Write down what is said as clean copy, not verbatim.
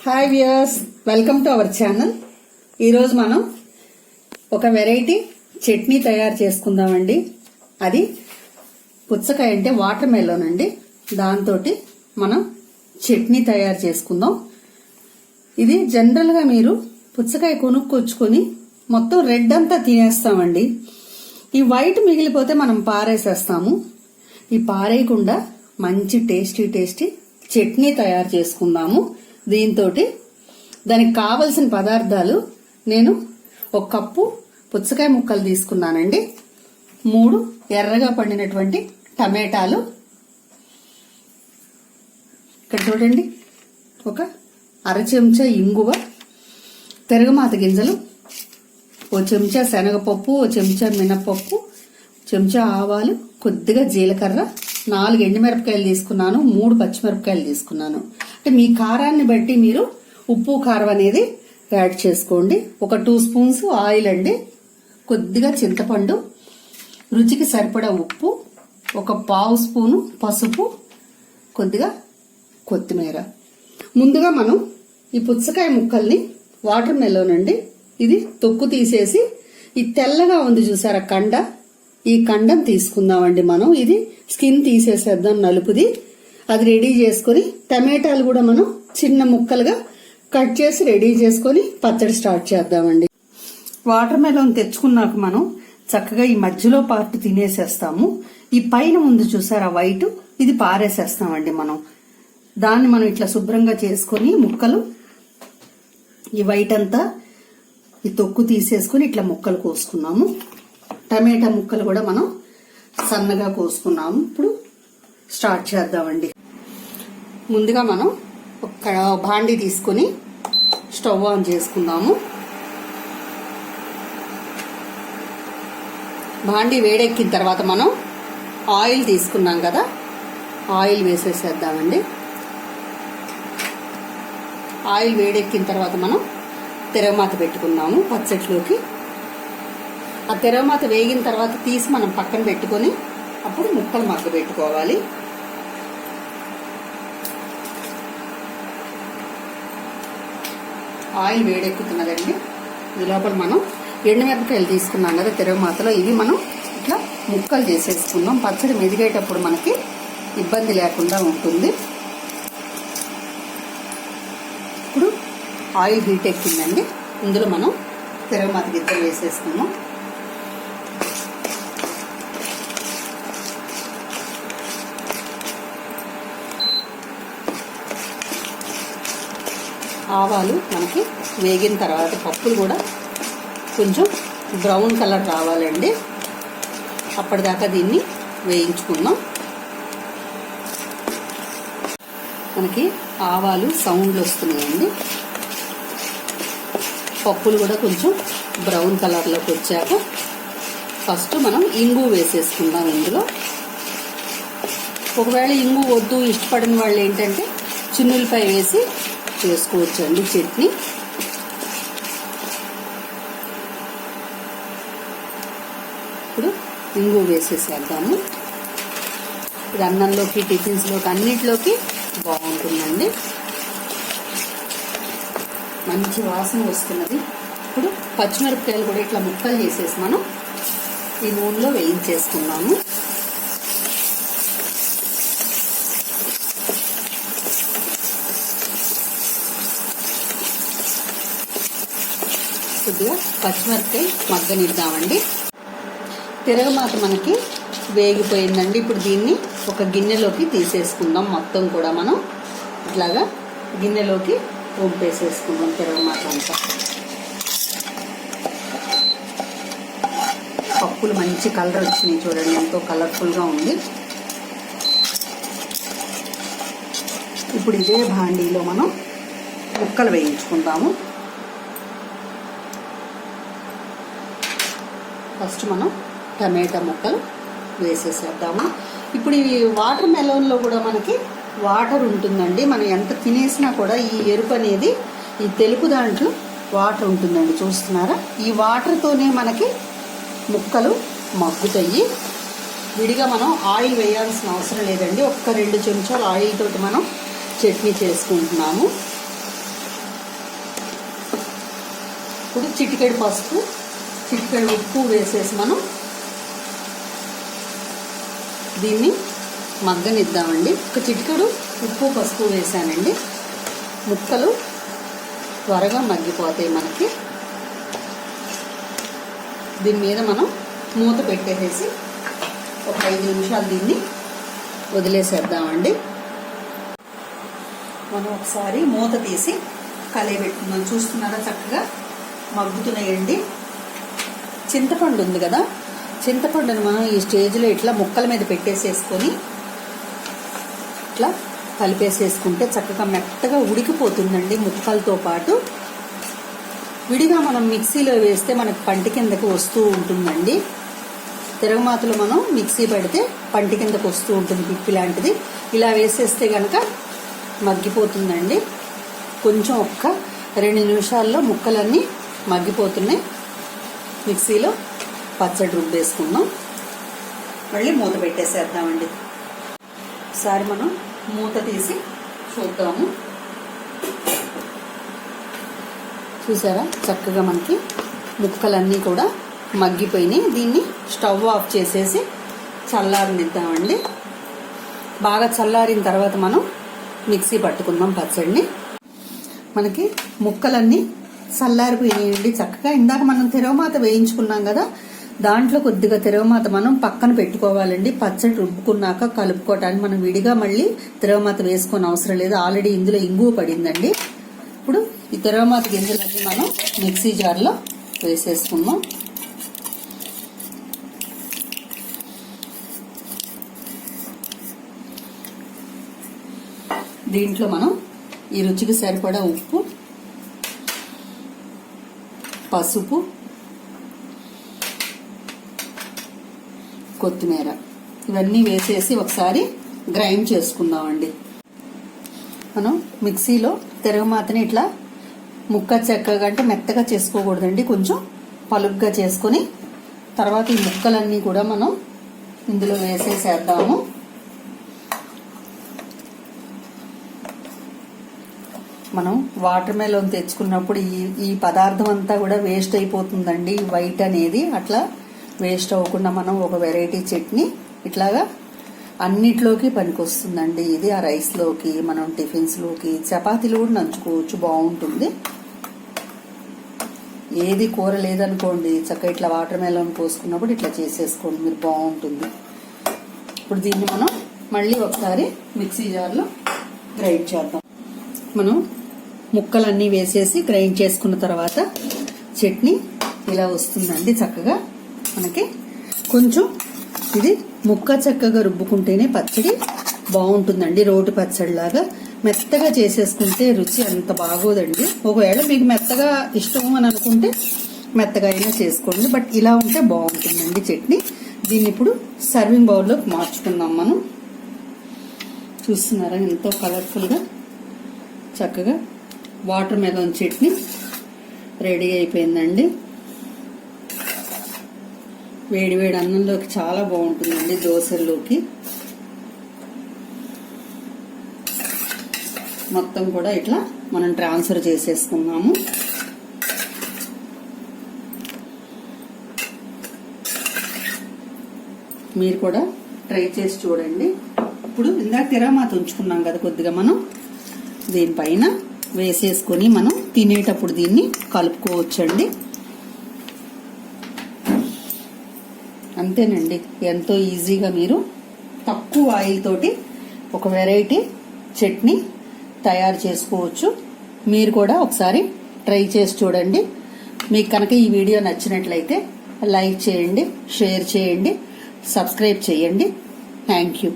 Hi viewers, welcome to our channel. ఈరోజు మనం ఒక వెరైటీ చట్నీ తయారు చేసుకుందామండి. అది పుచ్చకాయ అంటే వాటర్ మెలోన్ అండి. దాంతో మనం చట్నీ తయారు చేసుకుందాం. ఇది జనరల్ గా మీరు పుచ్చకాయ కొనుక్కొచ్చుకొని మొత్తం రెడ్ అంతా తినేస్తామండి. ఈ వైట్ మిగిలిపోతే మనం పారేసేస్తాము. ఈ పారేయకుండా మంచి టేస్టీ చట్నీ తయారు చేసుకుందాము. దీంతో దానికి కావలసిన పదార్థాలు నేను 1 కప్పు పుచ్చకాయ ముక్కలు తీసుకున్నానండి. 3 ఎర్రగా పండినటువంటి టమాటాలు, ఇక్కడ చూడండి, 1 అర చెంచా ఇంగువ, తిరగమాత గింజలు, 1 చెంచా శనగపప్పు, 1 చెంచా మినపప్పు, చెంచా ఆవాలు, కొద్దిగా జీలకర్ర, 4 ఎండుమిరపకాయలు తీసుకున్నాను, 3 పచ్చిమిరపకాయలు తీసుకున్నాను. అంటే మీ కారాన్ని బట్టి మీరు ఉప్పు కారం అనేది యాడ్ చేసుకోండి. 1 2 స్పూన్స్ ఆయిల్ అండి, కొద్దిగా చింతపండు, రుచికి సరిపడా ఉప్పు, 1 పావు స్పూను పసుపు, కొద్దిగా కొత్తిమీర. ముందుగా మనం ఈ పుచ్చకాయ ముక్కల్ని వాటర్ మెలోన్ అండి, ఇది తొక్కు తీసేసి ఈ తెల్లగా ఉంది చూసారా కండ, ఈ కండం తీసుకుందామండి మనం. ఇది స్కిన్ తీసేసేద్దాం నలుపుది. అది రెడీ చేసుకుని టమాటాలు కూడా మనం చిన్న ముక్కలుగా కట్ చేసి రెడీ చేసుకుని పచ్చడి స్టార్ట్ చేద్దామండి. వాటర్ మెలోన్ తెచ్చుకున్నాక మనం చక్కగా ఈ మధ్యలో పార్ట్ తినేసేస్తాము. ఈ పైన ముందు చూసారా వైట్, ఇది పారేసేస్తామండి మనం. దాన్ని మనం ఇట్లా శుభ్రంగా చేసుకుని ముక్కలు, ఈ వైట్ అంతా ఈ తొక్కు తీసేసుకుని ఇట్లా ముక్కలు కోసుకున్నాము. టమాటా ముక్కలు కూడా మనం సన్నగా కోసుకున్నాము. ఇప్పుడు స్టార్ట్ చేద్దామండి. ముందుగా మనం ఒక భాండీ తీసుకుని స్టవ్ ఆన్ చేసుకుందాము. భాండీ వేడెక్కిన తర్వాత మనం ఆయిల్ తీసుకున్నాం కదా, ఆయిల్ వేసేసేద్దామండి. ఆయిల్ వేడెక్కిన తర్వాత మనం తిరగమాత పెట్టుకున్నాము పచ్చట్లోకి. ఆ తిరగమాత వేగిన తర్వాత తీసి మనం పక్కన పెట్టుకొని అప్పుడు ముక్కలు మగ్గ పెట్టుకోవాలి. ఆయిల్ వేడెక్కుతున్నదండి. ఈ లోపల మనం ఎండుమిరపకాయలు తీసుకున్నాం కదా తిరగమాతలో, ఇవి మనం ఇట్లా ముక్కలు చేసేసుకుందాం. పచ్చడి మెదిగేటప్పుడు మనకి ఇబ్బంది లేకుండా ఉంటుంది. ఇప్పుడు ఆయిల్ హీట్ ఎక్కిందండి, ఇందులో మనం తిరగమాత గిద్దలు వేసేసుకున్నాం. ఆవాలు మనకి వేగిన తర్వాత పప్పులు కూడా కొంచెం బ్రౌన్ కలర్ రావాలండి, అప్పటిదాకా దీన్ని వేయించుకుందాం. మనకి ఆవాలు సౌండ్లు వస్తున్నాయండి. పప్పులు కూడా కొంచెం బ్రౌన్ కలర్లోకి వచ్చాక ఫస్ట్ మనం ఇంగు వేసేసుకుందాం ఇందులో. ఒకవేళ ఇంగు వద్దు ఇష్టపడిన వాళ్ళు ఏంటంటే చిన్నులపై వేసి చేసుకోవచ్చు అండి చట్నీ. ఇప్పుడు ఇంగు వేసేసేద్దాము. ఇది అన్నంలోకి, టిఫిన్స్లోకి, అన్నిటిలోకి బాగుంటుందండి. మంచి వాసన వస్తున్నది. ఇప్పుడు పచ్చిమిరపకాయలు కూడా ఇట్లా ముక్కలు చేసేసి మనం ఈ నూనెలో వేయించేసుకున్నాము. కొద్దిగా పచ్చిమిరపకాయ మగ్గనిద్దామండి. తిరగమాత మనకి వేగిపోయిందండి. ఇప్పుడు దీన్ని ఒక గిన్నెలోకి తీసేసుకుందాం. మొత్తం కూడా మనం ఇట్లాగా గిన్నెలోకి వంపేసేసుకుందాం తిరగమాత అంతా. పప్పులు మంచి కలర్ వచ్చినాయి చూడండి, ఎంతో కలర్ఫుల్గా ఉంది. ఇప్పుడు ఇదే భాండీలో మనం ముక్కలు వేయించుకుందాము. ఫస్ట్ మనం టమాటా ముక్కలు వేసేసేద్దాము. ఇప్పుడు ఈ వాటర్ మెలోన్లో కూడా మనకి వాటర్ ఉంటుందండి. మనం ఎంత తినేసినా కూడా ఈ ఎరుపు అనేది, ఈ తెలుపు దాంట్లో వాటర్ ఉంటుందండి, చూస్తున్నారా? ఈ వాటర్తోనే మనకి ముక్కలు మగ్గుతాయి. విడిగా మనం ఆయిల్ వేయాల్సిన అవసరం లేదండి. 1 2 చెంచాలు ఆయిల్ తోటి మనం చట్నీ చేసుకుంటున్నాము. ఇప్పుడు చిటికెడు పసుపు, చిటికెడు ఉప్పు వేసేసి మనం దీన్ని మగ్గనిద్దామండి. ఒక చిటికెడు ఉప్పు పసుపు వేసానండి. ముక్కలు త్వరగా మగ్గిపోతాయి మనకి. దీని మీద మనం మూత పెట్టేసేసి ఒక 5 నిమిషాలు దీన్ని వదిలేసేద్దామండి. మనం ఒకసారి మూత తీసి కలయబెట్టుకుందాం. చూస్తున్నారా చక్కగా మగ్గుతున్నాయండి. చింతపండు ఉంది కదా, చింతపండుని మనం ఈ స్టేజ్లో ఇట్లా ముక్కల మీద పెట్టేసేసుకొని ఇట్లా కలిపేసేసుకుంటే చక్కగా మెత్తగా ఉడికిపోతుందండి ముక్కలతో పాటు. విడిగా మనం మిక్సీలో వేస్తే మనకు పంటి కిందకి వస్తూ ఉంటుందండి. తిరగమాతలో మనం మిక్సీ పెడితే పంటి కిందకు వస్తూ ఉంటుంది పిప్పి లాంటిది. ఇలా వేసేస్తే కనుక మగ్గిపోతుందండి. కొంచెం ఒక్క 2 నిమిషాల్లో ముక్కలన్నీ మగ్గిపోతున్నాయి. మిక్సీలో పచ్చడి రుబ్బేసుకుందాం. మళ్ళీ మూత పెట్టేసేద్దామండి. ఒకసారి మనం మూత తీసి చూద్దాము. చూసారా చక్కగా మనకి ముక్కలన్నీ కూడా మగ్గిపోయినాయి. దీన్ని స్టవ్ ఆఫ్ చేసేసి చల్లారనిద్దామండి. బాగా చల్లారిన తర్వాత మనం మిక్సీ పట్టుకుందాం పచ్చడిని. మనకి ముక్కలన్నీ చల్లారిపోయినాయండి చక్కగా. ఇందాక మనం తిరగమాత వేయించుకున్నాం కదా, దాంట్లో కొద్దిగా తిరగమాత మనం పక్కన పెట్టుకోవాలండి. పచ్చడి రుబ్బుకున్నాక కలుపుకోవటానికి మనం విడిగా మళ్ళీ తిరగమాత వేసుకొని అవసరం లేదు. ఆల్రెడీ ఇందులో ఇంగువ పడిందండి. ఇప్పుడు ఈ తిరగమాత గింజలన్నీ మనం మిక్సీ జార్లో వేసేసుకుందాం. దీంట్లో మనం ఈ రుచికి సరిపడా ఉప్పు, పసుపు, కొత్తిమీర ఇవన్నీ వేసేసి ఒకసారి గ్రైండ్ చేసుకుందామండి. మనం మిక్సీలో తిరగమాతని ఇట్లా ముక్క చెక్కగా అంటే మెత్తగా చేసుకోకూడదండి, కొంచెం పలుగ్గా చేసుకొని తర్వాత ఈ ముక్కలన్నీ కూడా మనం ఇందులో వేసేసేద్దాము. మనం వాటర్ మెలోన్ తెచ్చుకున్నప్పుడు ఈ పదార్థం అంతా కూడా వేస్ట్ అయిపోతుందండి. వైట్ అనేది అట్లా వేస్ట్ అవ్వకుండా మనం ఒక వెరైటీ చట్నీ ఇట్లాగా అన్నిట్లోకి పనికొస్తుందండి. ఇది ఆ రైస్లోకి, మనం టిఫిన్స్లోకి, చపాతీలు కూడా నంచుకోవచ్చు, బాగుంటుంది. ఏది కూర లేదనుకోండి చక్కగా ఇట్లా వాటర్ మెలోన్ పోసుకున్నప్పుడు ఇట్లా చేసేసుకోండి మీరు, బాగుంటుంది. ఇప్పుడు దీన్ని మనం మళ్ళీ ఒకసారి మిక్సీ జార్లో గ్రైండ్ చేద్దాం. మనం ముక్కలన్నీ వేసేసి గ్రైండ్ చేసుకున్న తర్వాత చట్నీ ఇలా వస్తుందండి చక్కగా మనకి. కొంచెం ఇది ముక్క చక్కగా రుబ్బుకుంటేనే పచ్చడి బాగుంటుందండి. రోటి పచ్చడి లాగా మెత్తగా చేసేసుకుంటే రుచి అంత బాగోదండి. ఒకవేళ మీకు మెత్తగా ఇష్టం అని అనుకుంటే మెత్తగా అయినా చేసుకోండి, బట్ ఇలా ఉంటే బాగుంటుందండి చట్నీ. దీన్ని ఇప్పుడు సర్వింగ్ బౌల్లోకి మార్చుకుందాం మనం. చూస్తున్నారా ఎంతో కలర్ఫుల్గా చక్కగా వాటర్ మెలోన్ చట్నీ రెడీ అయిపోయిందండి. వేడి వేడి అన్నంలోకి చాలా బాగుంటుందండి, దోశల్లోకి. మొత్తం కూడా ఇట్లా మనం ట్రాన్స్ఫర్ చేసేసుకున్నాము. మీరు కూడా ట్రై చేసి చూడండి. ఇప్పుడు ఇందాక తిరగమాత ఉంచుకున్నాం కదా కొద్దిగా, మనం దీనిపైన వేసేసుకొని మనం తినేటప్పుడు దీన్ని కలుపుకోవచ్చండి. అంతేనండి, ఎంతో ఈజీగా మీరు తక్కువ ఆయిల్ తోటి ఒక వెరైటీ చట్నీ తయారు చేసుకోవచ్చు. మీరు కూడా ఒకసారి ట్రై చేసి చూడండి. మీకు కనుక ఈ వీడియో నచ్చినట్లయితే లైక్ చేయండి, షేర్ చేయండి, సబ్స్క్రైబ్ చేయండి. Thank you.